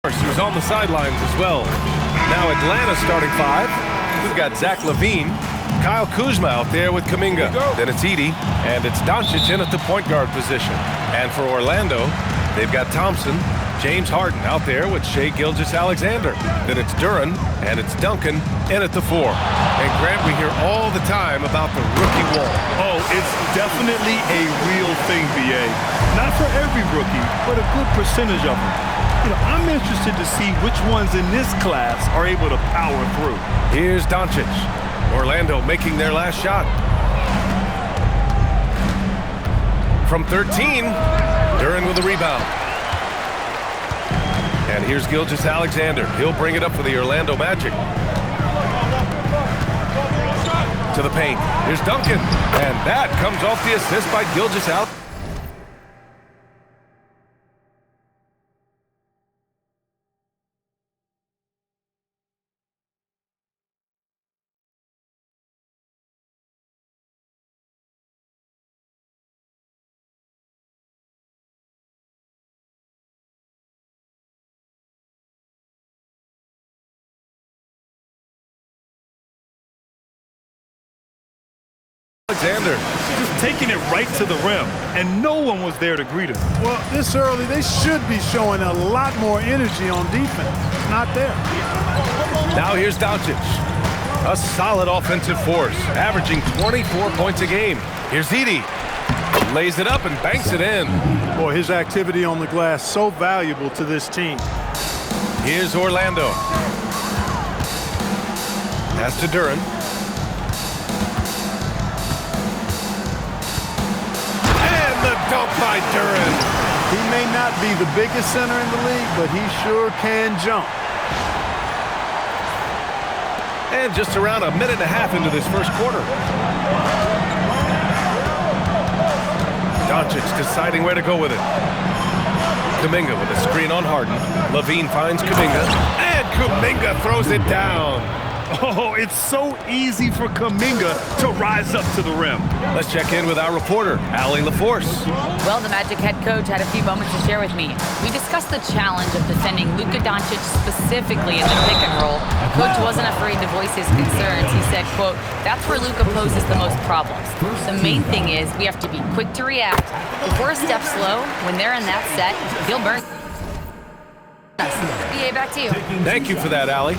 Who's on the sidelines as well. Now Atlanta starting five. We've got Zach LaVine, Kyle Kuzma out there with Kuminga. Then it's Edey, and it's Doncic in at the point guard position. And for Orlando, they've got Thompson, James Harden out there with Shai Gilgeous-Alexander. Then it's Duren, and it's Duncan in at the four. And Grant, we hear all the time about the rookie wall. Oh, it's definitely a real thing, BA. Not for every rookie, but a good percentage of them. I'm interested to see which ones in this class are able to power through. Here's Doncic. Orlando making their last shot. From 13, Duren with a rebound. And here's Gilgeous-Alexander. He'll bring it up for the Orlando Magic. To the paint. Here's Duncan. And that comes off the assist by Gilgeous-Alexander. Just taking it right to the rim, and no one was there to greet him. Well, this early, they should be showing a lot more energy on defense. Not there. Now here's Doncic. A solid offensive force, averaging 24 points a game. Here's Edey. Lays it up and banks it in. Boy, his activity on the glass so valuable to this team. Here's Orlando. Pass to Duren. Dunk by Duren. He may not be the biggest center in the league, but he sure can jump. And just around a minute and a half into this first quarter. Doncic deciding where to go with it. Kuminga with a screen on Harden. LaVine finds Kuminga. And Kuminga throws it down. Oh, it's so easy for Kuminga to rise up to the rim. Let's check in with our reporter, Allie LaForce. Well, the Magic head coach had a few moments to share with me. We discussed the challenge of defending Luka Doncic specifically in the pick and roll. Coach wasn't afraid to voice his concerns. He said, quote, "That's where Luka poses the most problems. The main thing is we have to be quick to react. If we're a step slow, when they're in that set, he'll burn us." BA, back to you. Thank you for that, Allie.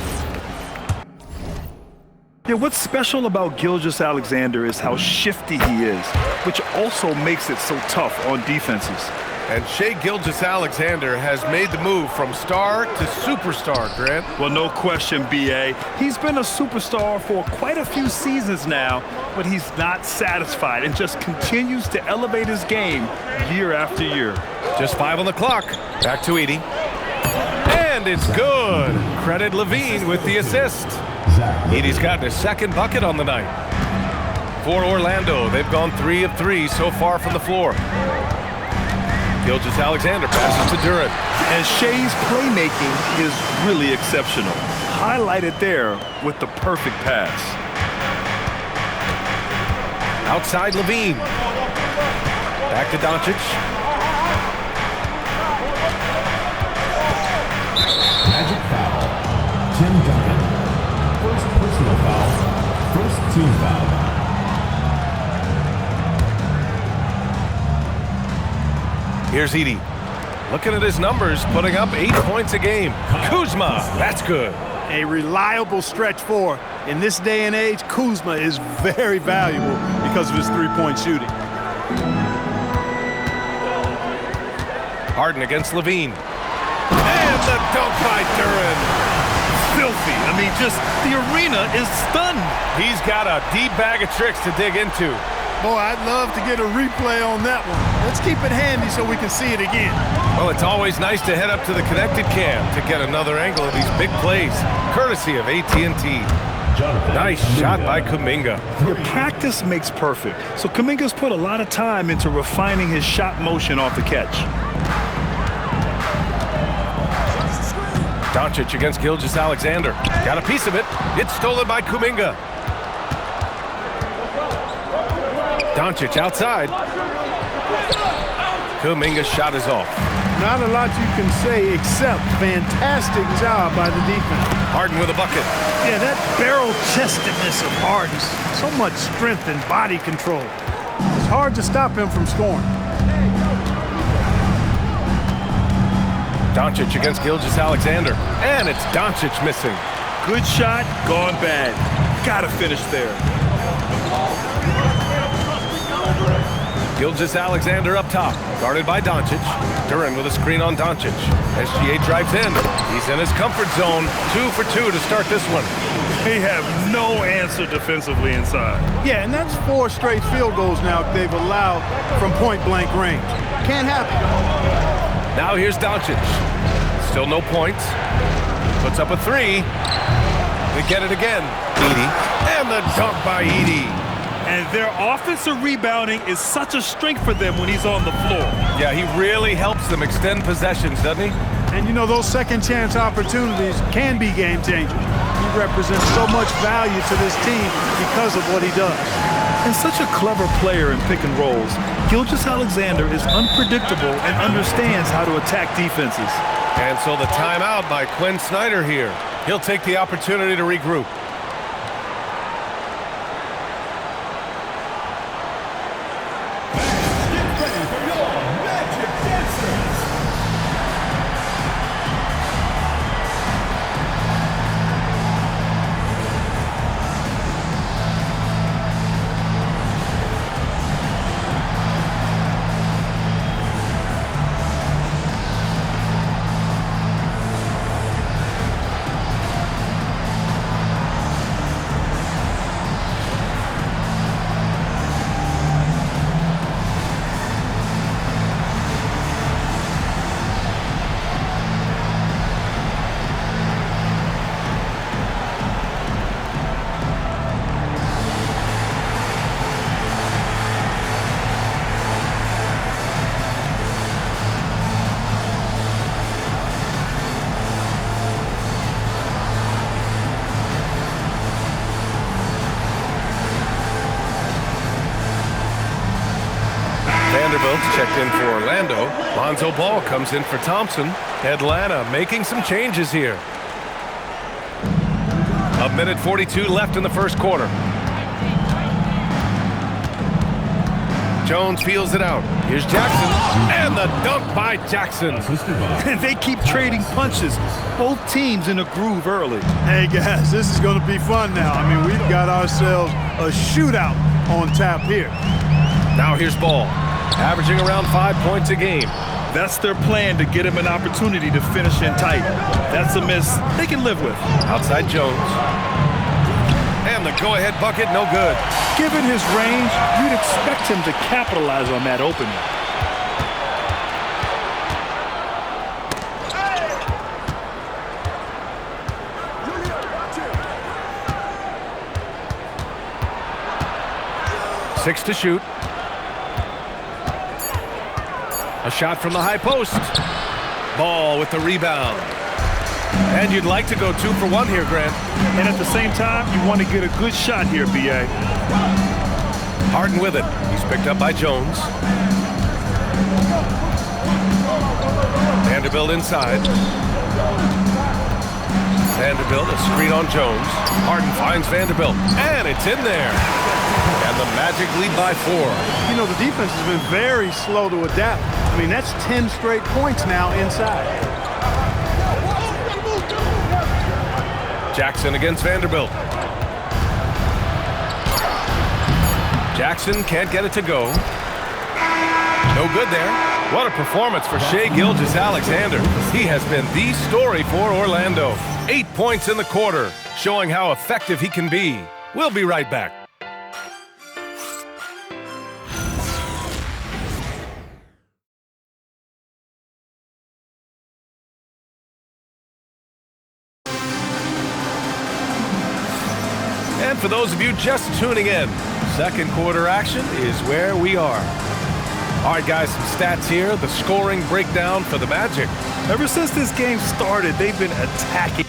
Yeah, what's special about Gilgeous-Alexander is how shifty he is, which also makes it so tough on defenses. And Shai Gilgeous-Alexander has made the move from star to superstar, Grant. Well, no question, BA. He's been a superstar for quite a few seasons now, but he's not satisfied and just continues to elevate his game year after year. Just 5 on the clock. Back to Edey. And it's good. Credit LaVine with the assist. Edey's gotten his second bucket on the night. For Orlando, they've gone 3 of 3 so far from the floor. Gilgeous-Alexander passes to Duren. And Shai's playmaking is really exceptional. Highlighted there with the perfect pass. Outside LaVine. Back to Doncic. Magic foul. Tim Duncan. First personal foul. First team foul. Here's Edey. Looking at his numbers, putting up 8 points a game. Kuzma, that's good. A reliable stretch four. In this day and age, Kuzma is very valuable because of his three-point shooting. Harden against LaVine. And the dunk by Duren. Filthy. I mean, just the arena is stunned. He's got a deep bag of tricks to dig into. Boy, I'd love to get a replay on that one. Let's keep it handy so we can see it again. Well, it's always nice to head up to the connected cam to get another angle of these big plays, courtesy of AT&T. Nice shot by Kuminga. Your practice makes perfect. So Kuminga's put a lot of time into refining his shot motion off the catch. Doncic against Gilgeous-Alexander. Got a piece of it. It's stolen by Kuminga. Doncic outside. Kuminga's shot is off. Not a lot you can say except fantastic job by the defense. Harden with a bucket. Yeah, that barrel-chestedness of Harden. So much strength and body control. It's hard to stop him from scoring. Doncic against Gilgeous-Alexander. And it's Doncic missing. Good shot, gone bad. Gotta finish there. Gilgeous-Alexander up top, guarded by Doncic. Duren with a screen on Doncic. SGA drives in. He's in his comfort zone. 2 for 2 to start this one. They have no answer defensively inside. Yeah, and that's 4 straight field goals now they've allowed from point-blank range. Can't happen. Now here's Doncic. Still no points. Puts up a 3. They get it again. Edey. And the dunk by Edey. And their offensive rebounding is such a strength for them when he's on the floor. Yeah, he really helps them extend possessions, doesn't he? And you know, those second chance opportunities can be game-changing. He represents so much value to this team because of what he does. And such a clever player in pick and rolls, Gilgeous-Alexander is unpredictable and understands how to attack defenses. And so the timeout by Quinn Snyder here. He'll take the opportunity to regroup. Vanderbilt checked in for Orlando. Lonzo Ball comes in for Thompson. Atlanta making some changes here. 1:42 left in the first quarter. Jones feels it out. Here's Jackson. And the dunk by Jackson. And they keep trading punches. Both teams in a groove early. Hey, guys, this is going to be fun now. I mean, we've got ourselves a shootout on tap here. Now here's Ball, averaging around 5 points a game. That's their plan to get him an opportunity to finish in tight. That's a miss they can live with. Outside Jones. And the go-ahead bucket, no good. Given his range, you'd expect him to capitalize on that opening. Six to shoot. A shot from the high post. Ball with the rebound. And you'd like to go 2 for 1 here, Grant. And at the same time, you want to get a good shot here, B.A. Harden with it. He's picked up by Jones. Vanderbilt inside. Vanderbilt, a screen on Jones. Harden finds Vanderbilt. And it's in there. And the Magic lead by 4. You know, the defense has been very slow to adapt. I mean, that's 10 straight points now inside. Jackson against Vanderbilt. Jackson can't get it to go. No good there. What a performance for Shai Gilgeous-Alexander. He has been the story for Orlando. 8 points in the quarter, showing how effective he can be. We'll be right back. And for those of you just tuning in, second quarter action is where we are. All right, guys, some stats here. The scoring breakdown for the Magic. Ever since this game started, they've been attacking.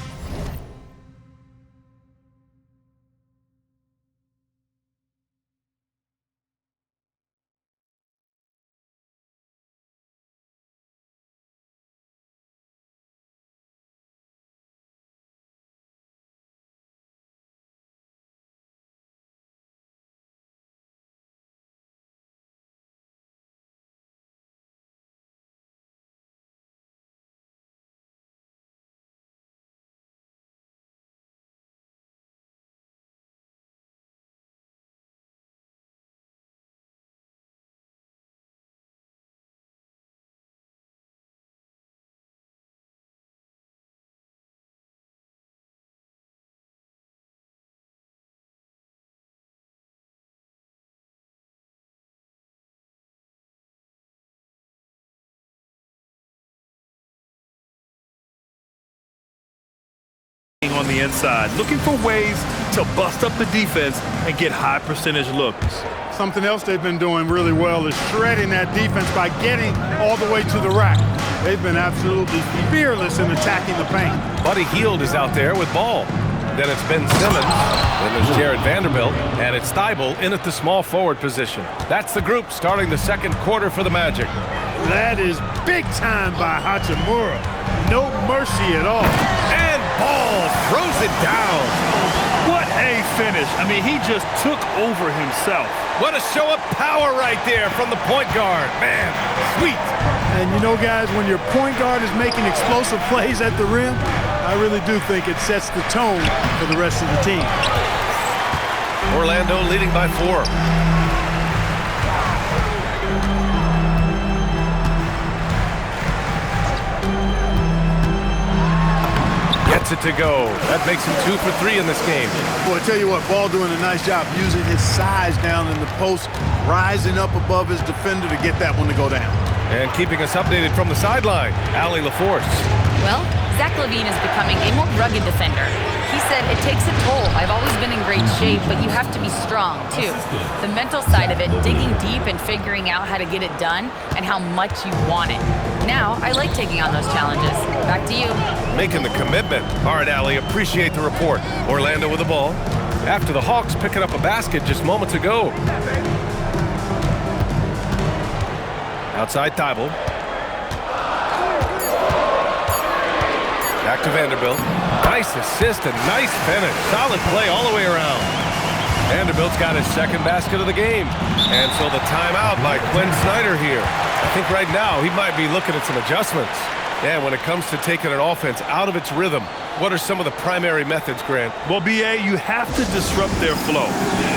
on the inside, looking for ways to bust up the defense and get high percentage looks. Something else they've been doing really well is shredding that defense by getting all the way to the rack. They've been absolutely fearless in attacking the paint. Buddy Hield is out there with ball. Then it's Ben Simmons, then there's Jared Vanderbilt, and it's Thybulle in at the small forward position. That's the group starting the second quarter for the Magic. That is big time by Hachimura. No mercy at all. And Ball throws it down. What a finish. I mean, he just took over himself. What a show of power right there from the point guard. Man, sweet. And you know, guys, when your point guard is making explosive plays at the rim, I really do think it sets the tone for the rest of the team. Orlando leading by 4. Gets it to go. That makes him 2 for 3 in this game. Boy, I tell you what, Ball doing a nice job using his size down in the post, rising up above his defender to get that one to go down. And keeping us updated from the sideline, Allie LaForce. Well, Zach LaVine is becoming a more rugged defender. He said, it takes a toll. I've always been in great shape, but you have to be strong, too. The mental side of it, digging deep and figuring out how to get it done and how much you want it. Now, I like taking on those challenges. Back to you. Making the commitment. All right, Allie, appreciate the report. Orlando with the ball. After the Hawks picking up a basket just moments ago. Outside Thybulle. Back to Vanderbilt. Nice assist and nice finish. Solid play all the way around. Vanderbilt's got his second basket of the game. And so the timeout by Quinn Snyder here. I think right now he might be looking at some adjustments. And when it comes to taking an offense out of its rhythm, what are some of the primary methods, Grant? Well, B.A., you have to disrupt their flow.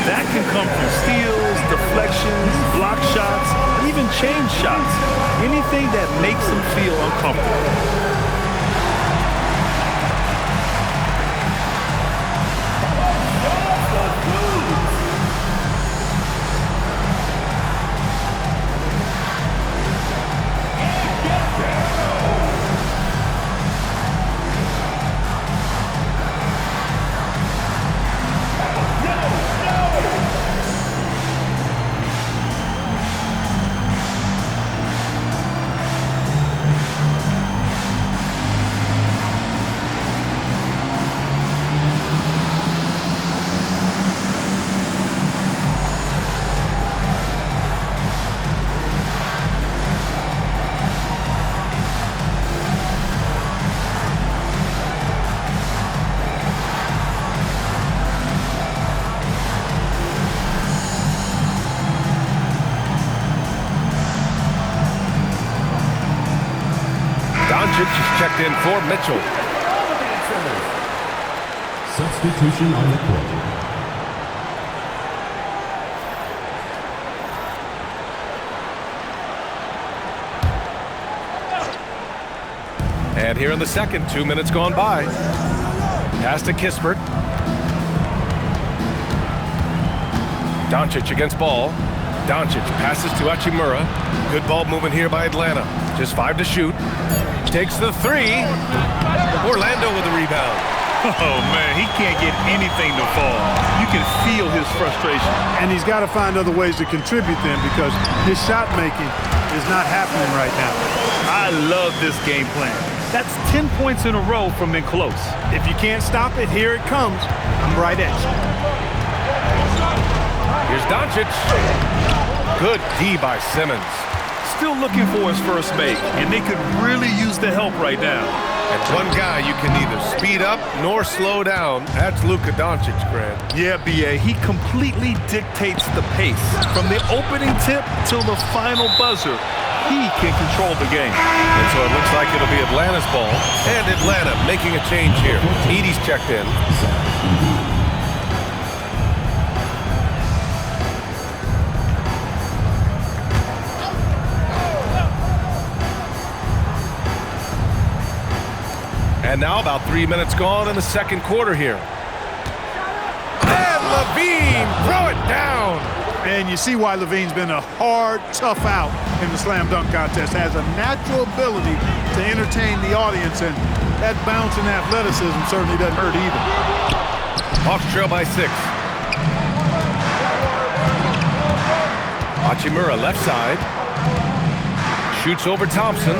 That can come from steals, deflections, block shots, even change shots. Anything that makes them feel uncomfortable. Doncic is checked in for Mitchell. Substitution on the court. And here in the second, 2 minutes gone by. Pass to Kispert. Doncic against Ball. Doncic passes to Hachimura. Good ball movement here by Atlanta. Just 5 to shoot. Takes the 3. Orlando with the rebound. Oh, man, he can't get anything to fall. You can feel his frustration. And he's got to find other ways to contribute then because his shot making is not happening right now. I love this game plan. That's 10 points in a row from in close. If you can't stop it, here it comes. I'm right at you. Here's Doncic. Good D by Simmons. Still looking for his first make, and they could really use the help right now. And one guy you can neither speed up nor slow down. That's Luka Doncic, Grant. Yeah, B.A., he completely dictates the pace. From the opening tip till the final buzzer, he can control the game. And so it looks like it'll be Atlanta's ball. And Atlanta making a change here. Edey's checked in. And now about 3 minutes gone in the second quarter here. And LaVine, throw it down. And you see why LaVine's been a hard, tough out in the slam dunk contest. Has a natural ability to entertain the audience, and that bounce and athleticism certainly doesn't hurt either. Hawks trail by 6. Hachimura left side. Shoots over Thompson.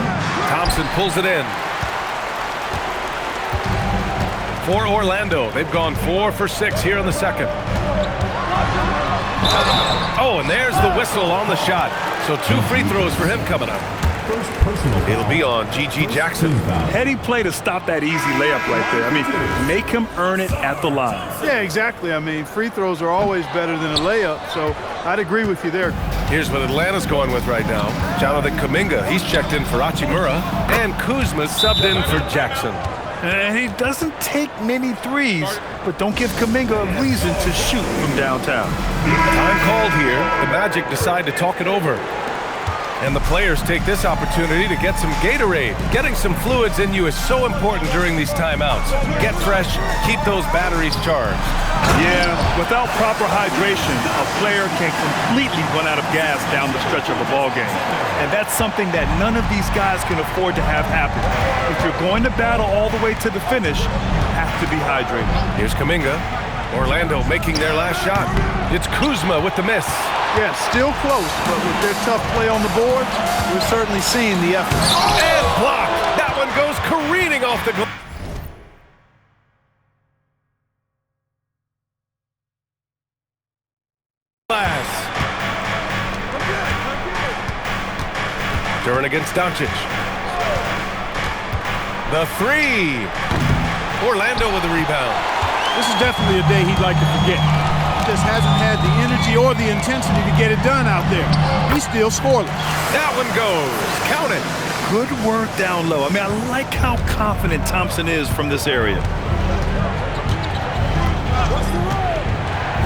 Thompson pulls it in. For Orlando, they've gone 4 for 6 here in the second. Oh, and there's the whistle on the shot. So 2 free throws for him coming up. First personal foul. It'll be on G.G. Jackson. Heady play to stop that easy layup right there. I mean, make him earn it at the line. Yeah, exactly. I mean, free throws are always better than a layup, so I'd agree with you there. Here's what Atlanta's going with right now. Jonathan Kuminga, he's checked in for Hachimura, and Kuzma's subbed in for Jackson. And he doesn't take many threes, but don't give Kuminga a reason to shoot from downtown. Time called here. The Magic decide to talk it over. And the players take this opportunity to get some Gatorade. Getting some fluids in you is so important during these timeouts. Get fresh, keep those batteries charged. Yeah, without proper hydration, a player can completely run out of gas down the stretch of a ball game. And that's something that none of these guys can afford to have happen. If you're going to battle all the way to the finish, you have to be hydrated. Here's Kuminga. Orlando making their last shot. It's Kuzma with the miss. Yeah, still close, but with their tough play on the boards, we're certainly seeing the effort. And blocked. That one goes careening off the glass. Duren against Doncic. The 3. Orlando with the rebound. This is definitely a day he'd like to forget. He just hasn't had the energy or the intensity to get it done out there. He's still scoreless. That one goes. Count it. Good work down low. I mean, I like how confident Thompson is from this area.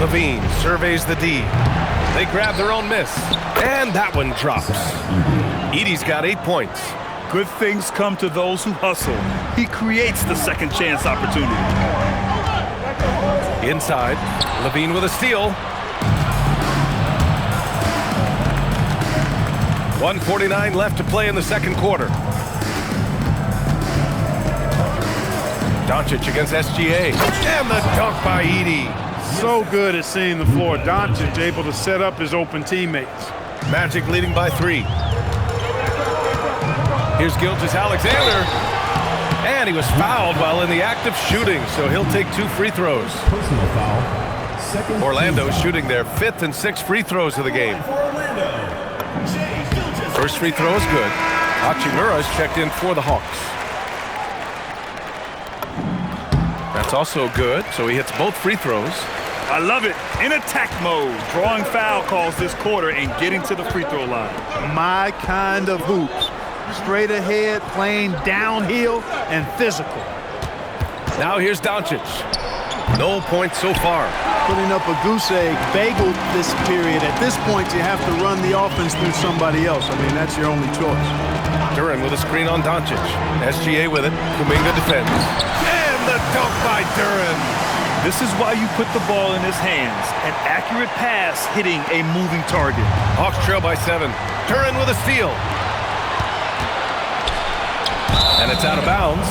Levine surveys the D. They grab their own miss. And that one drops. Edey's got 8 points. Good things come to those who hustle. He creates the second chance opportunity. Inside, Levine with a steal. 1:49 left to play in the second quarter. Doncic against SGA. And the dunk by Edey. So good at seeing the floor. Doncic able to set up his open teammates. Magic leading by 3. Here's Gilgeous-Alexander. And he was fouled while in the act of shooting, so he'll take 2 free throws. Personal foul. Second Orlando team foul. shooting their 5th and 6th free throws of the game. For Orlando, Shai Gilgeous-Alexander. First free throw is good. Hachimura is checked in for the Hawks. That's also good, so he hits both free throws. I love it. In attack mode, drawing foul calls this quarter and getting to the free throw line. My kind of hoops. Straight ahead, playing downhill, and physical. Now here's Doncic. No points so far. Putting up a goose egg, bagel this period. At this point, you have to run the offense through somebody else. I mean, that's your only choice. Duren with a screen on Doncic. SGA with it. Kuminga defends. And the dunk by Duren. This is why you put the ball in his hands. An accurate pass hitting a moving target. Hawks trail by 7. Duren with a steal. And it's out of bounds.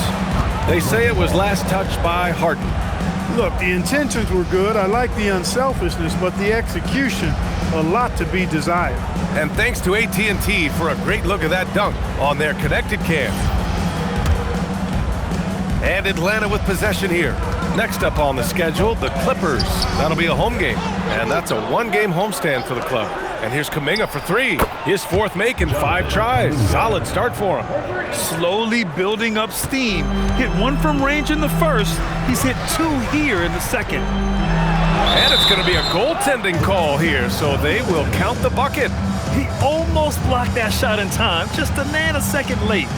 They say it was last touched by Harden. Look, the intentions were good. I like the unselfishness, but the execution, a lot to be desired. And thanks to AT&T for a great look at that dunk on their connected cam. And Atlanta with possession here. Next up on the schedule, the Clippers. That'll be a home game. And that's a 1-game homestand for the club. And here's Kuminga for 3. His 4th make in 5 tries. Solid start for him. Slowly building up steam. Hit 1 from range in the first. He's hit 2 here in the second. And it's going to be a goaltending call here, so they will count the bucket. He almost blocked that shot in time, just a nanosecond late.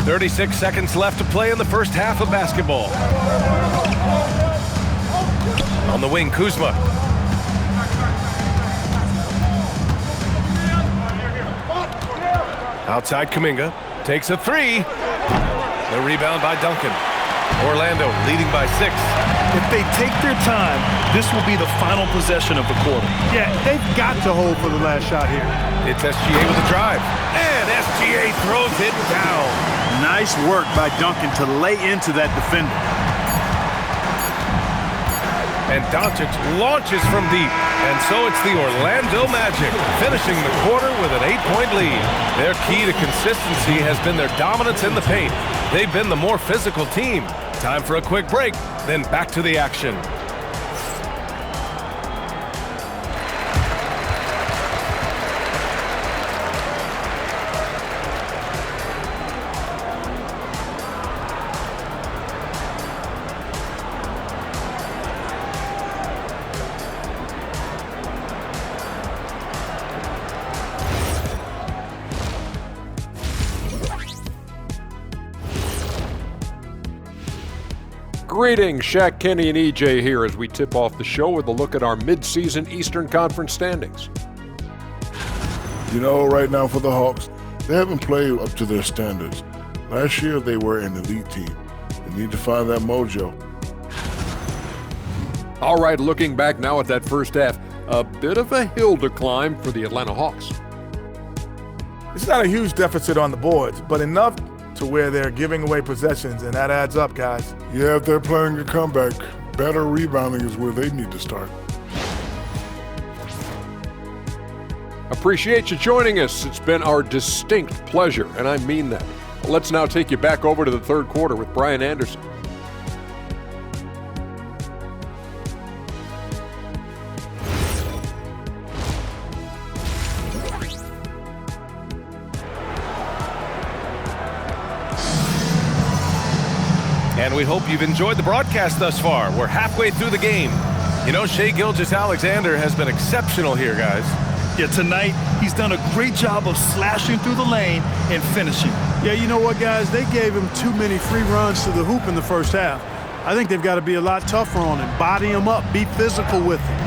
36 seconds left to play in the first half of basketball. On the wing, Kuzma. Outside, Kuminga takes a 3. The rebound by Duncan. Orlando leading by 6. If they take their time, this will be the final possession of the quarter. Yeah, they've got to hold for the last shot here. It's SGA with a drive. And SGA throws it down. Nice work by Duncan to lay into that defender. And Doncic launches from deep. And so it's the Orlando Magic finishing the quarter with an 8-point lead. Their key to consistency has been their dominance in the paint. They've been the more physical team. Time for a quick break, then back to the action. Greetings, Shaq, Kenny, and EJ here as we tip off the show with a look at our mid-season Eastern Conference standings. You know, right now for the Hawks, they haven't played up to their standards. Last year, they were an elite team. They need to find that mojo. All right, looking back now at that first half, a bit of a hill to climb for the Atlanta Hawks. It's not a huge deficit on the boards, but enough to where they're giving away possessions, and that adds up, guys. Yeah, if they're playing a comeback, better rebounding is where they need to start. Appreciate you joining us. It's been our distinct pleasure, and I mean that. Let's now take you back over to the third quarter with Brian Anderson. And we hope you've enjoyed the broadcast thus far. We're halfway through the game. You know, Shai Gilgeous-Alexander has been exceptional here, guys. Yeah, tonight, he's done a great job of slashing through the lane and finishing. Yeah, you know what, guys? They gave him too many free runs to the hoop in the first half. I think they've got to be a lot tougher on him. Body him up. Be physical with him.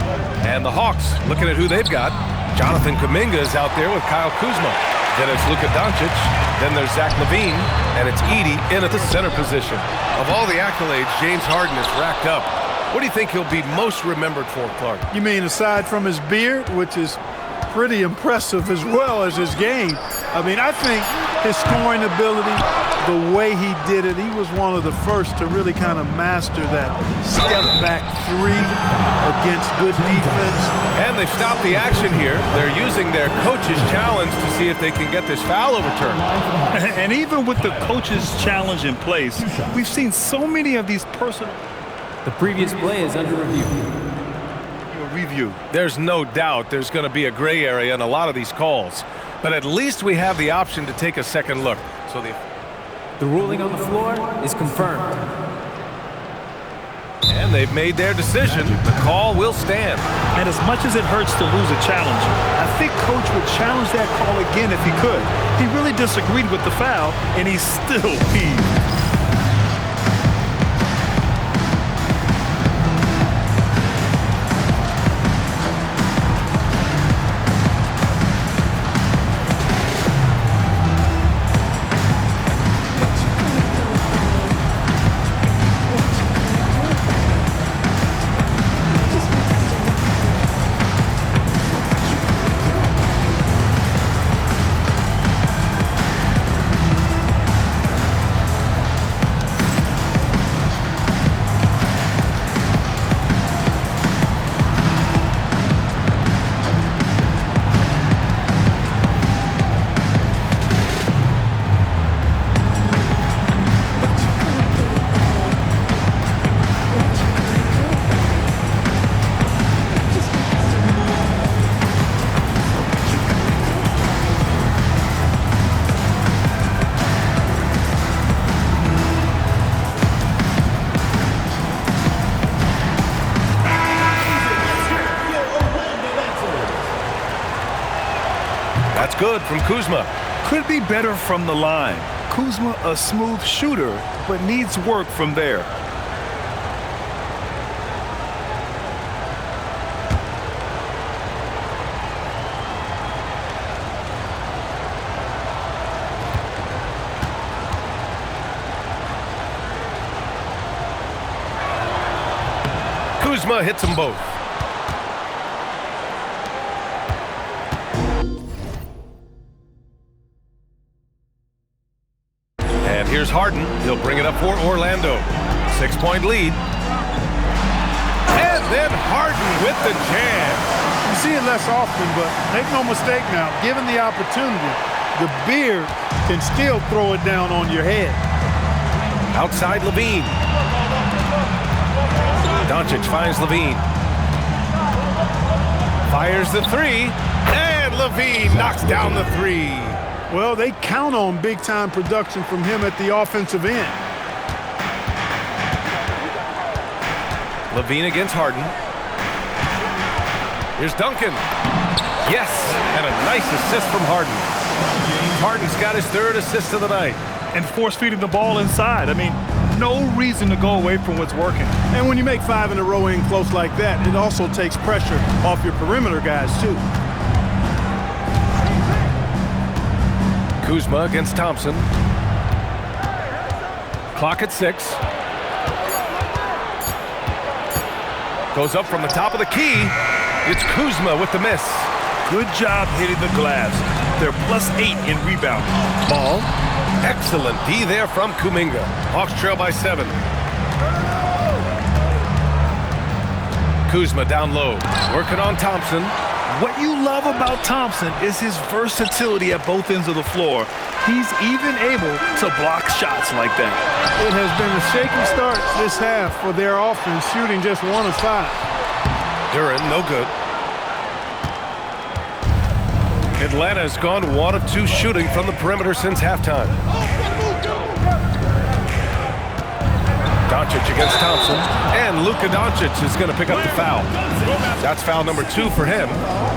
And the Hawks, looking at who they've got. Jonathan Kuminga is out there with Kyle Kuzma. Then it's Luka Doncic. Then there's Zach LaVine. And it's Edey in at the center position. Of all the accolades James Harden has racked up, what do you think he'll be most remembered for, Clark? You mean aside from his beard, which is pretty impressive as well as his game? I mean, I think his scoring ability, the way he did it, he was one of the first to really kind of master that step-back three against good defense. And they've stopped the action here. They're using their coach's challenge to see if they can get this foul overturned. And even with the coach's challenge in place, we've seen so many of these personal... The previous play is under review. There's no doubt there's going to be a gray area in a lot of these calls. But at least we have the option to take a second look. So the ruling on the floor is confirmed. And they've made their decision. The call will stand. And as much as it hurts to lose a challenge, I think Coach would challenge that call again if he could. He really disagreed with the foul, and he's still peeved. That's good from Kuzma. Could be better from the line. Kuzma, a smooth shooter, but needs work from there. Kuzma hits them both. And here's Harden. He'll bring it up for Orlando. 6-point lead. And then Harden with the jam. You see it less often, but make no mistake now, given the opportunity, the Beard can still throw it down on your head. Outside LaVine. Doncic finds LaVine. Fires the three. And LaVine knocks down the three. Well, they count on big-time production from him at the offensive end. LaVine against Harden. Here's Duncan. Yes, and a nice assist from Harden. Harden's got his third assist of the night. And force-feeding the ball inside. I mean, no reason to go away from what's working. And when you make 5 in a row in close like that, it also takes pressure off your perimeter guys, too. Kuzma against Thompson. Clock at 6. Goes up from the top of the key. It's Kuzma with the miss. Good job hitting the glass. They're +8 in rebounding. Ball. Excellent D there from Kuminga. Hawks trail by 7. Kuzma down low. Working on Thompson. What you love about Thompson is his versatility at both ends of the floor. He's even able to block shots like that. It has been a shaky start this half for their offense, shooting just 1 of 5. Duren, no good. Atlanta has gone 1 of 2 shooting from the perimeter since halftime. Doncic against Thompson, and Luka Doncic is going to pick up the foul. That's foul number 2 for him.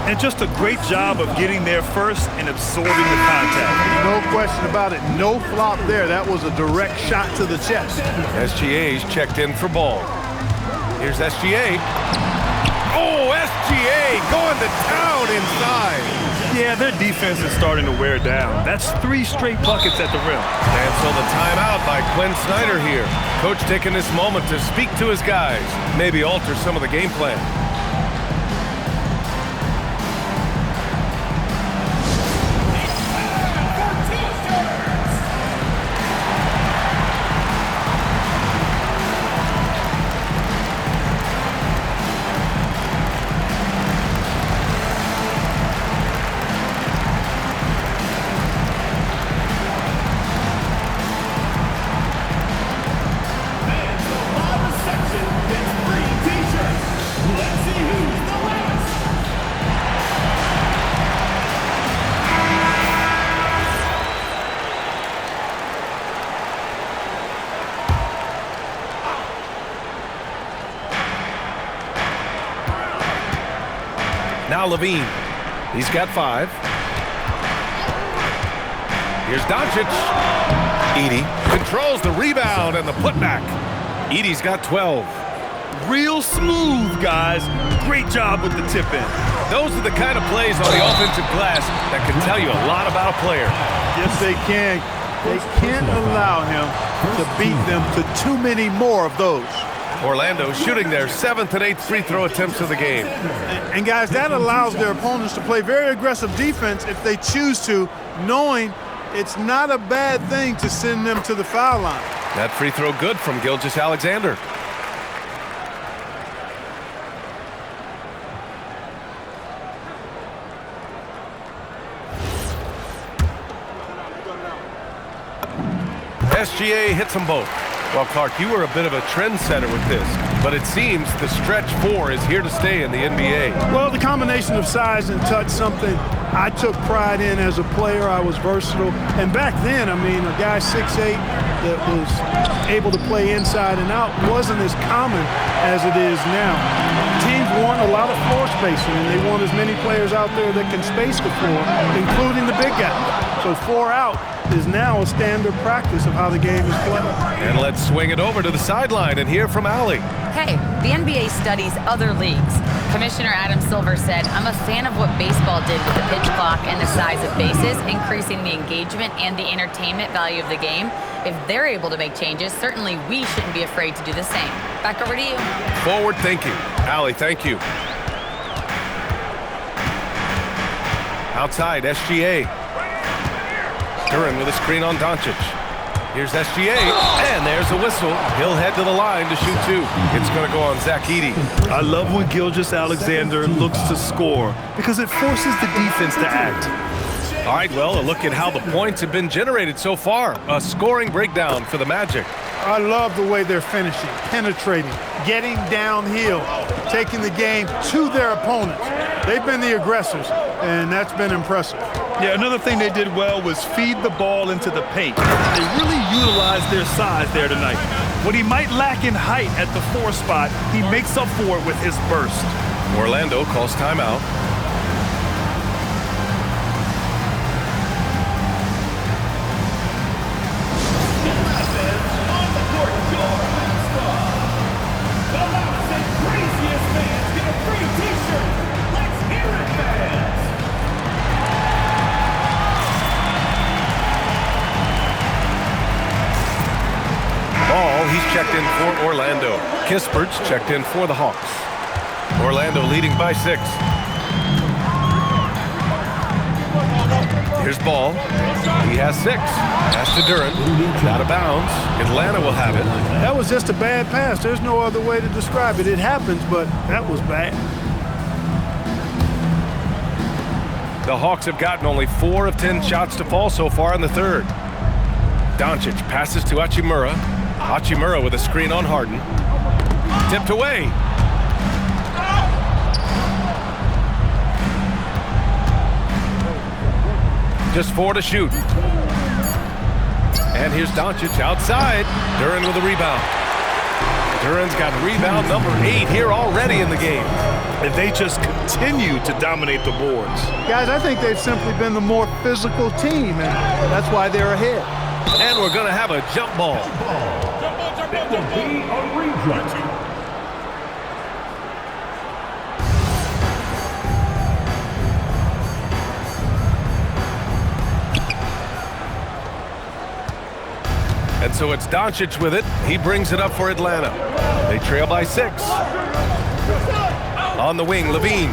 And just a great job of getting there first and absorbing the contact. No question about it. No flop there. That was a direct shot to the chest. SGA's checked in for ball. Here's SGA. Oh, SGA going to town inside. Yeah, their defense is starting to wear down. That's 3 straight buckets at the rim. And so the timeout by Quinn Snyder here. Coach taking this moment to speak to his guys, maybe alter some of the game plan. Now LaVine. He's got 5. Here's Doncic. Edey controls the rebound and the putback. Edey's got 12. Real smooth, guys. Great job with the tip-in. Those are the kind of plays on the offensive glass that can tell you a lot about a player. Yes, they can. They can't allow him to beat them to too many more of those. Orlando shooting their 7th and 8th free throw attempts of the game. And guys, that allows their opponents to play very aggressive defense if they choose to, knowing it's not a bad thing to send them to the foul line. That free throw good from Gilgeous-Alexander. SGA hits them both. Well, Clark, you were a bit of a trendsetter with this, but it seems the stretch 4 is here to stay in the NBA. Well, the combination of size and touch, something I took pride in as a player. I was versatile. And back then, I mean, a guy 6'8" that was able to play inside and out wasn't as common as it is now. Teams want a lot of floor spacing, and they want as many players out there that can space the floor, including the big guy. So But 4 out is now a standard practice of how the game is played. And let's swing it over to the sideline and hear from Allie. Hey, the NBA studies other leagues. Commissioner Adam Silver said, "I'm a fan of what baseball did with the pitch clock and the size of bases, increasing the engagement and the entertainment value of the game. If they're able to make changes, certainly we shouldn't be afraid to do the same." Back over to you. Forward thinking. Allie, thank you. Outside, SGA. Duren with a screen on Doncic. Here's SGA, and there's a whistle. He'll head to the line to shoot 2. It's going to go on Zach Edey. I love when Gilgeous-Alexander looks to score because it forces the defense to act. All right, well, a look at how the points have been generated so far. A scoring breakdown for the Magic. I love the way they're finishing, penetrating, getting downhill, taking the game to their opponents. They've been the aggressors, and that's been impressive. Yeah, another thing they did well was feed the ball into the paint. They really utilized their size there tonight. What he might lack in height at the 4 spot, he makes up for it with his burst. Orlando calls timeout. He's checked in for Orlando. Kispert's checked in for the Hawks. Orlando leading by 6. Here's Ball. He has 6. Pass to Duren. Out of bounds. Atlanta will have it. That was just a bad pass. There's no other way to describe it. It happens, but that was bad. The Hawks have gotten only 4 of 10 shots to fall so far in the third. Doncic passes to Hachimura. Hachimura with a screen on Harden. Tipped away. Just 4 to shoot. And here's Doncic outside. Duren with a rebound. Duren's got rebound number 8 here already in the game. And they just continue to dominate the boards. Guys, I think they've simply been the more physical team, and that's why they're ahead. And we're going to have a jump ball. It will be a reject. And so it's Doncic with it. He brings it up for Atlanta. They trail by 6. On the wing, Levine.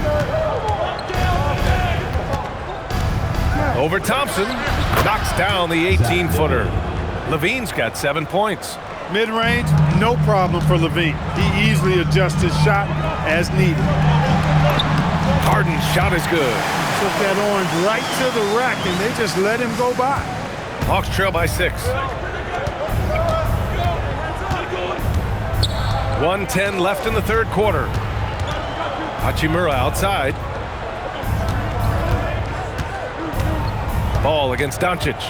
Over Thompson. Knocks down the 18-footer. Levine's got 7 points. Mid-range, no problem for Levine. He easily adjusts his shot as needed. Harden's shot is good. Took that orange right to the rack, and they just let him go by. Hawks trail by 6. 1:10 left in the third quarter. Hachimura outside. Ball against Doncic.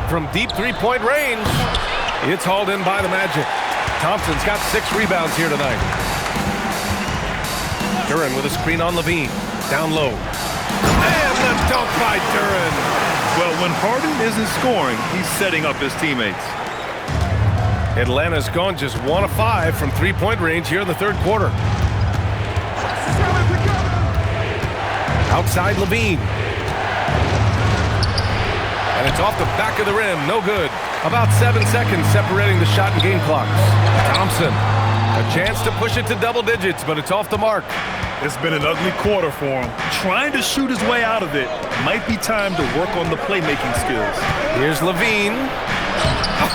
From deep three-point range, it's hauled in by the Magic. Thompson's got 6 rebounds here tonight. Duren with a screen on Levine. Down low. And the dunk by Duren. Well, when Harden isn't scoring, he's setting up his teammates. Atlanta's gone just 1 of 5 from three-point range here in the third quarter. Outside Levine. And it's off the back of the rim. No good. About 7 seconds separating the shot and game clocks. Thompson. A chance to push it to double digits, but it's off the mark. It's been an ugly quarter for him. Trying to shoot his way out of it. Might be time to work on the playmaking skills. Here's Levine.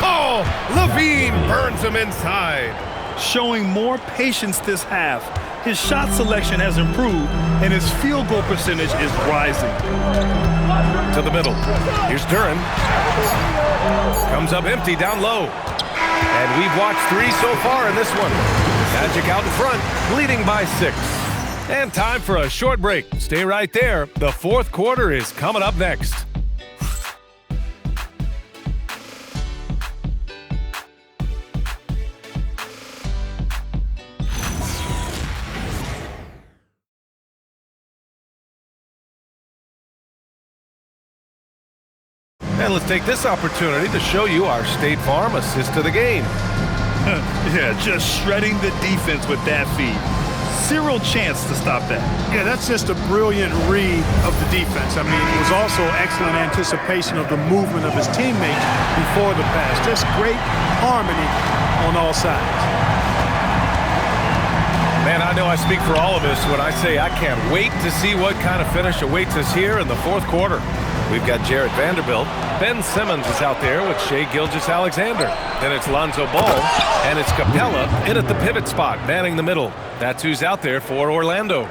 Oh! Levine burns him inside. Showing more patience this half. His shot selection has improved, and his field goal percentage is rising. To the middle. Here's Duren. Comes up empty down low. And we've watched 3 so far in this one. Magic out in front, leading by 6. And time for a short break. Stay right there. The fourth quarter is coming up next. And let's take this opportunity to show you our State Farm assist of the game. Yeah, just shredding the defense with that feed. Zero chance to stop that. Yeah, that's just a brilliant read of the defense. I mean, it was also excellent anticipation of the movement of his teammates before the pass. Just great harmony on all sides. Man, I know I speak for all of us when I say I can't wait to see what kind of finish awaits us here in the fourth quarter. We've got Jarred Vanderbilt. Ben Simmons is out there with Shai Gilgeous-Alexander. Then it's Lonzo Ball, and it's Capella in at the pivot spot, manning the middle. That's who's out there for Orlando.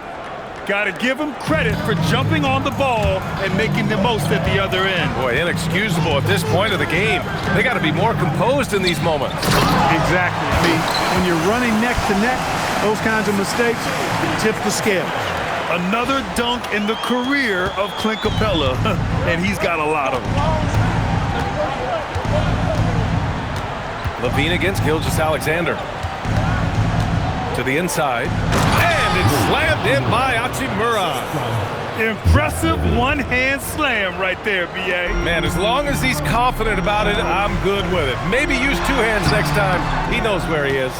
Got to give him credit for jumping on the ball and making the most at the other end. Boy, inexcusable at this point of the game. They got to be more composed in these moments. Exactly. I mean, when you're running neck to neck, those kinds of mistakes tip the scale. Another dunk in the career of Clint Capella, and he's got a lot of them. LaVine against Gilgeous-Alexander. To the inside. And it's slammed in by Hachimura. Impressive one-hand slam right there, B.A. Man, as long as he's confident about it, I'm good with it. Maybe use two hands next time. He knows where he is.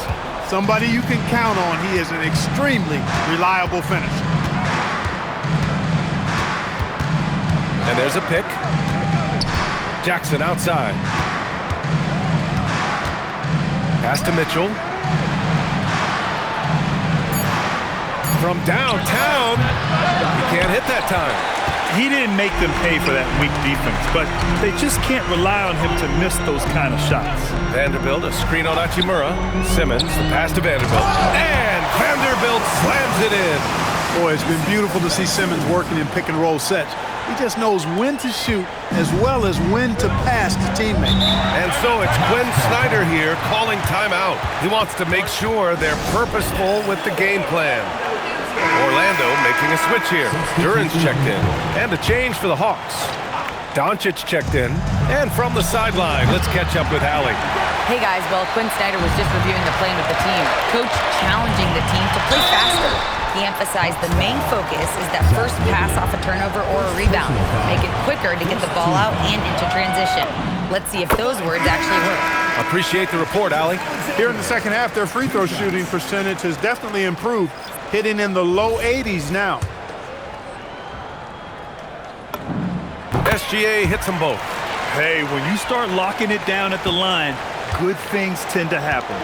Somebody you can count on. He is an extremely reliable finisher. And there's a pick. Jackson outside. Pass to Mitchell. From downtown. He can't hit that time. He didn't make them pay for that weak defense, but they just can't rely on him to miss those kind of shots. Vanderbilt, a screen on Hachimura. Simmons, the pass to Vanderbilt. And Vanderbilt slams it in. Boy, it's been beautiful to see Simmons working in pick-and-roll sets. He just knows when to shoot as well as when to pass to teammates. And so it's Quinn Snyder here calling timeout. He wants to make sure they're purposeful with the game plan. Orlando making a switch here. Duran's checked in. And a change for the Hawks. Doncic checked in. And from the sideline, let's catch up with Allie. Hey guys, well, Quinn Snyder was just reviewing the plan with the team. Coach challenging the team to play faster. He emphasized the main focus is that first pass off a turnover or a rebound. Make it quicker to get the ball out and into transition. Let's see if those words actually work. Appreciate the report, Allie. Here in the second half, their free throw shooting percentage has definitely improved, hitting in the low 80s now. SGA hits them both. Hey, when you start locking it down at the line, good things tend to happen.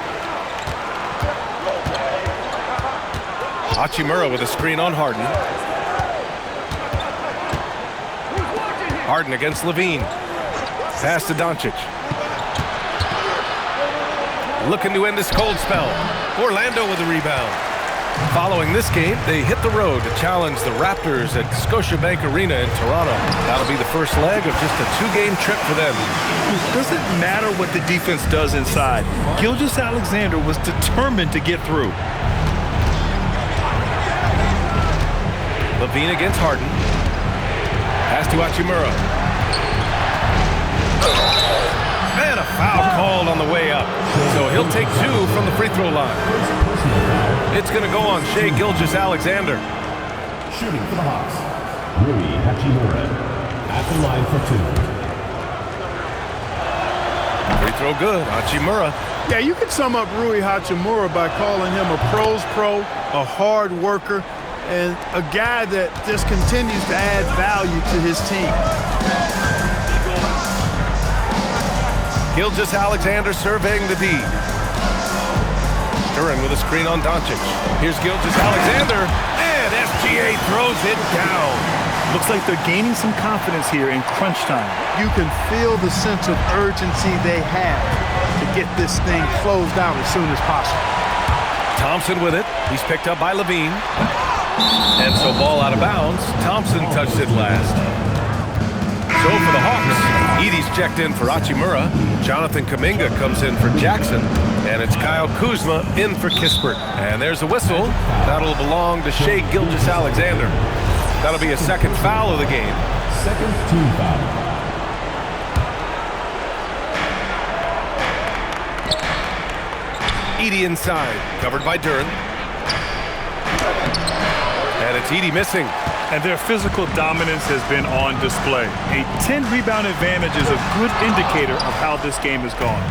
Hachimura with a screen on Harden. Harden against LaVine. Pass to Doncic. Looking to end this cold spell. Orlando with a rebound. Following this game, they hit the road to challenge the Raptors at Scotiabank Arena in Toronto. That'll be the first leg of just a two-game trip for them. It doesn't matter what the defense does inside. Gilgeous-Alexander was determined to get through. LaVine against Harden. Pass to Hachimura. And a foul called on the way up. So he'll take two from the free throw line. It's going to go on Shai Gilgeous-Alexander. Shooting for the Hawks, Rui Hachimura at the line for two. Free throw good. Hachimura. Yeah, you could sum up Rui Hachimura by calling him a pro's pro, a hard worker, and a guy that just continues to add value to his team. Gilgeous-Alexander surveying the D. Duran with a screen on Doncic. Here's Gilgeous-Alexander, and SGA throws it down. Looks like they're gaining some confidence here in crunch time. You can feel the sense of urgency they have to get this thing closed out as soon as possible. Thompson with it. He's picked up by LaVine. And so ball out of bounds. Thompson touched it last. So for the Hawks, Edey's checked in for Hachimura. Jonathan Kuminga comes in for Jackson. And it's Kyle Kuzma in for Kispert. And there's a whistle. That'll belong to Shai Gilgeous-Alexander. That'll be a second foul of the game. Second team foul. Edey inside, covered by Duran. And it's It's Edey missing. And their physical dominance has been on display. A 10-rebound advantage is a good indicator of how this game has gone.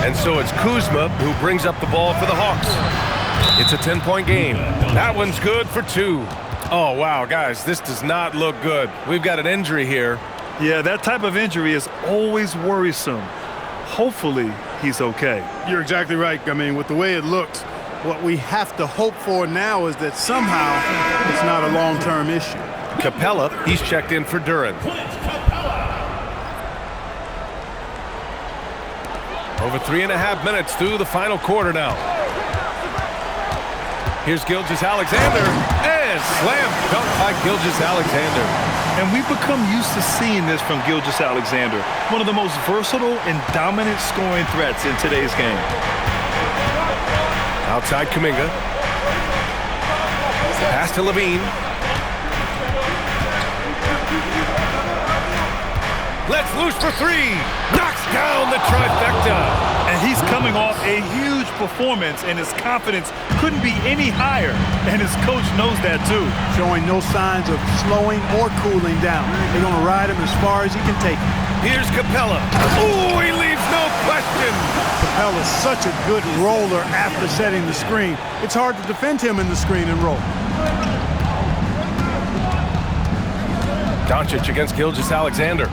And so it's Kuzma who brings up the ball for the Hawks. It's a 10-point game. That one's good for 2. Oh, wow, guys, this does not look good. We've got an injury here. Yeah, that type of injury is always worrisome. Hopefully, he's okay. You're exactly right. I mean, with the way it looks, what we have to hope for now is that somehow it's not a long-term issue. Capella, he's checked in for Duren. Over 3.5 minutes through the final quarter now. Here's Gilgeous-Alexander, and slam dunk by Gilgeous-Alexander. And we've become used to seeing this from Gilgeous-Alexander, one of the most versatile and dominant scoring threats in today's game. Outside Kuminga. Pass to Levine. Lets loose for 3. Knocks down the trifecta. And he's coming off a huge performance, and his confidence couldn't be any higher. And his coach knows that, too. Showing no signs of slowing or cooling down. They're going to ride him as far as he can take him. Here's Capella. Ooh, he leaves no question. Capella's such a good roller after setting the screen. It's hard to defend him in the screen and roll. Doncic against Gilgeous-Alexander.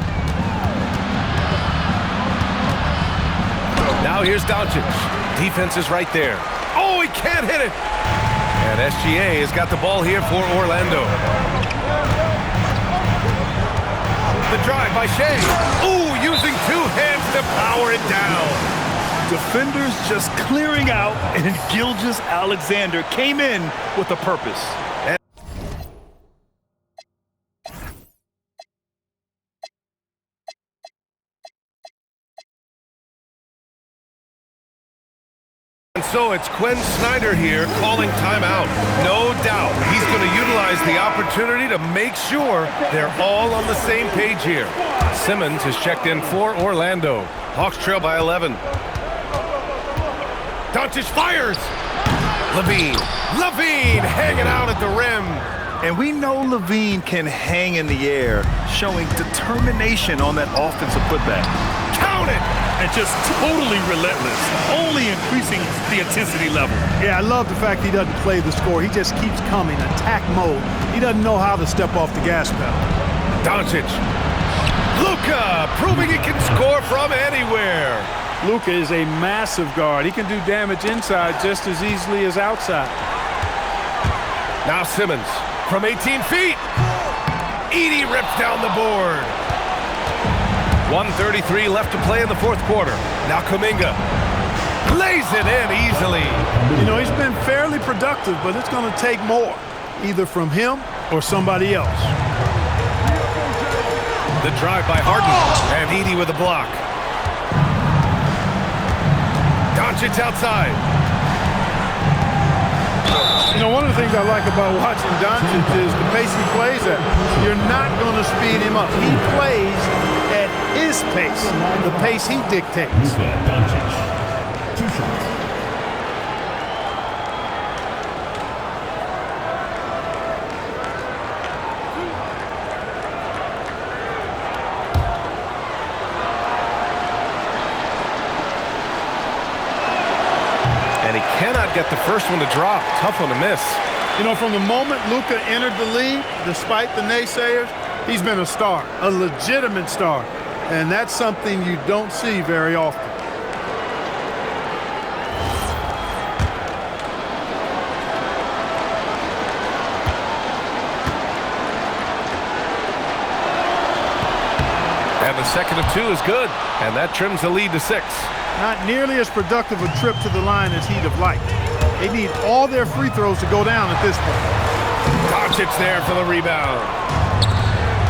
Now here's Doncic. Defense is right there. Oh, he can't hit it. And SGA has got the ball here for Orlando. The drive by Shea. Ooh, using 2 hands to power it down. Defenders just clearing out, and Gilgeous-Alexander came in with a purpose. And so it's Quinn Snyder here calling timeout. No doubt he's going to utilize the opportunity to make sure they're all on the same page here. Simmons has checked in for Orlando. Hawks trail by 11. Doncic fires. Levine hanging out at the rim. And we know Levine can hang in the air, showing determination on that offensive putback. Count it! And just totally relentless, only increasing the intensity level. Yeah, I love the fact he doesn't play the score. He just keeps coming, attack mode. He doesn't know how to step off the gas pedal. Doncic. Luka proving he can score from anywhere. Luka is a massive guard. He can do damage inside just as easily as outside. Now Simmons from 18 feet. Edey rips down the board. 1:33 left to play in the fourth quarter. Now Kuminga lays it in easily. You know, he's been fairly productive, but it's going to take more, either from him or somebody else. The drive by Harden, and Edey with a block. Doncic outside. You know, one of the things I like about watching Doncic is the pace he plays at. You're not going to speed him up. He plays at his pace, the pace he dictates. Doncic. 2 shots. And he cannot get the first one to drop. Tough one to miss. You know, from the moment Luka entered the league, despite the naysayers, he's been a star, a legitimate star. And that's something you don't see very often. And the second of 2 is good. And that trims the lead to 6. Not nearly as productive a trip to the line as he'd have liked. They need all their free throws to go down at this point. Doncic there for the rebound.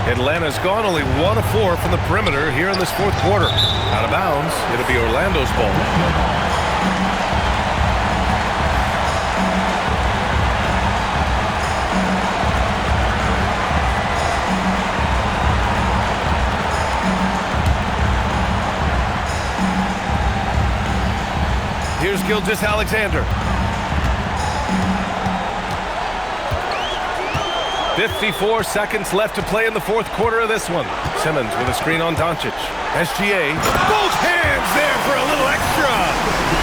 Atlanta's gone only 1 of 4 from the perimeter here in this fourth quarter. Out of bounds, it'll be Orlando's ball. Here's Gilgeous-Alexander. 54 seconds left to play in the fourth quarter of this one. Simmons with a screen on Doncic. SGA, both hands there for a little extra.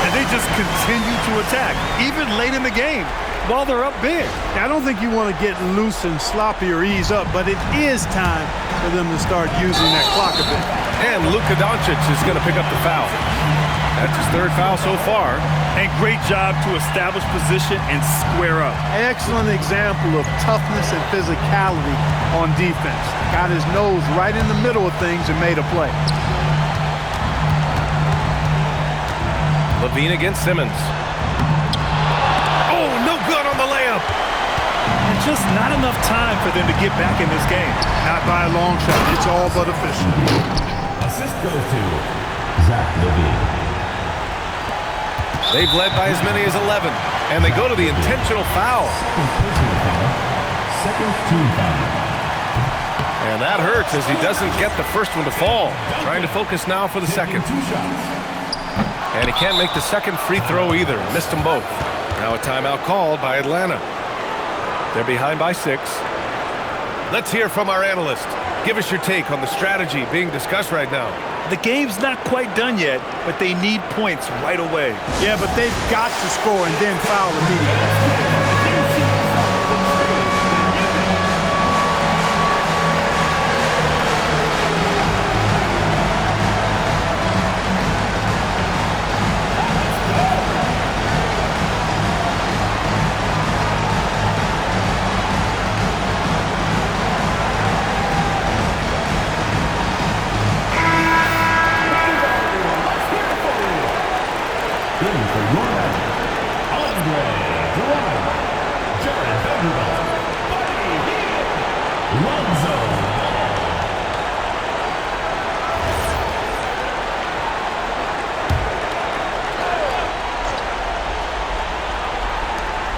And they just continue to attack, even late in the game, while they're up big. I don't think you want to get loose and sloppy or ease up, but it is time for them to start using that clock a bit. And Luka Doncic is going to pick up the foul. That's his third foul so far. And great job to establish position and square up. Excellent example of toughness and physicality on defense. Got his nose right in the middle of things and made a play. LaVine against Simmons. Oh, no good on the layup. And just not enough time for them to get back in this game. Not by a long shot. It's all but official. Assist goes to Zach LaVine. They've led by as many as 11, and they go to the intentional foul. Second team foul. And that hurts as he doesn't get the first one to fall. Trying to focus now for the second. Two shots. And he can't make the second free throw either. Missed them both. Now a timeout called by Atlanta. They're behind by 6. Let's hear from our analyst. Give us your take on the strategy being discussed right now. The game's not quite done yet, but they need points right away. Yeah, but they've got to score and then foul immediately.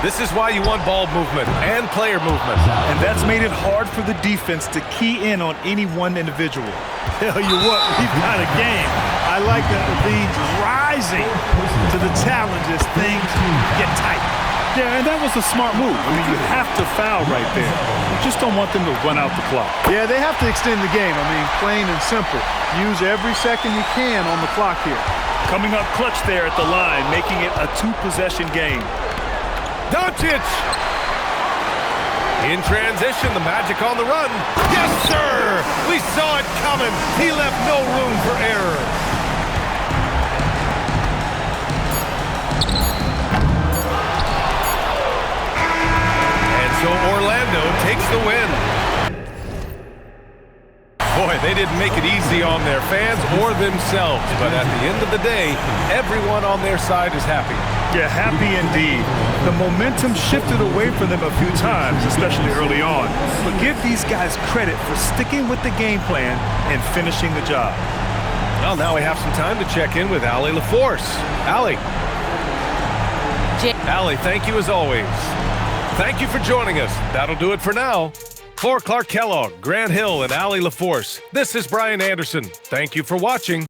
This is why you want ball movement and player movement. And that's made it hard for the defense to key in on any one individual. Tell you what, we've got a game. I like that LaVine's rising to the challenge as things get tight. Yeah, and that was a smart move. I mean, you have to foul right there. You just don't want them to run out the clock. Yeah, they have to extend the game. I mean, plain and simple. Use every second you can on the clock here. Coming up clutch there at the line, making it a 2-possession game. Doncic! In transition, the Magic on the run. Yes, sir! We saw it coming. He left no room for error. And so Orlando takes the win. Boy, they didn't make it easy on their fans or themselves, but at the end of the day, everyone on their side is happy. Yeah, happy indeed. The momentum shifted away from them a few times, especially early on. But give these guys credit for sticking with the game plan and finishing the job. Well, now we have some time to check in with Allie LaForce. Allie. Allie, thank you as always. Thank you for joining us. That'll do it for now. For Clark Kellogg, Grant Hill, and Allie LaForce, this is Brian Anderson. Thank you for watching.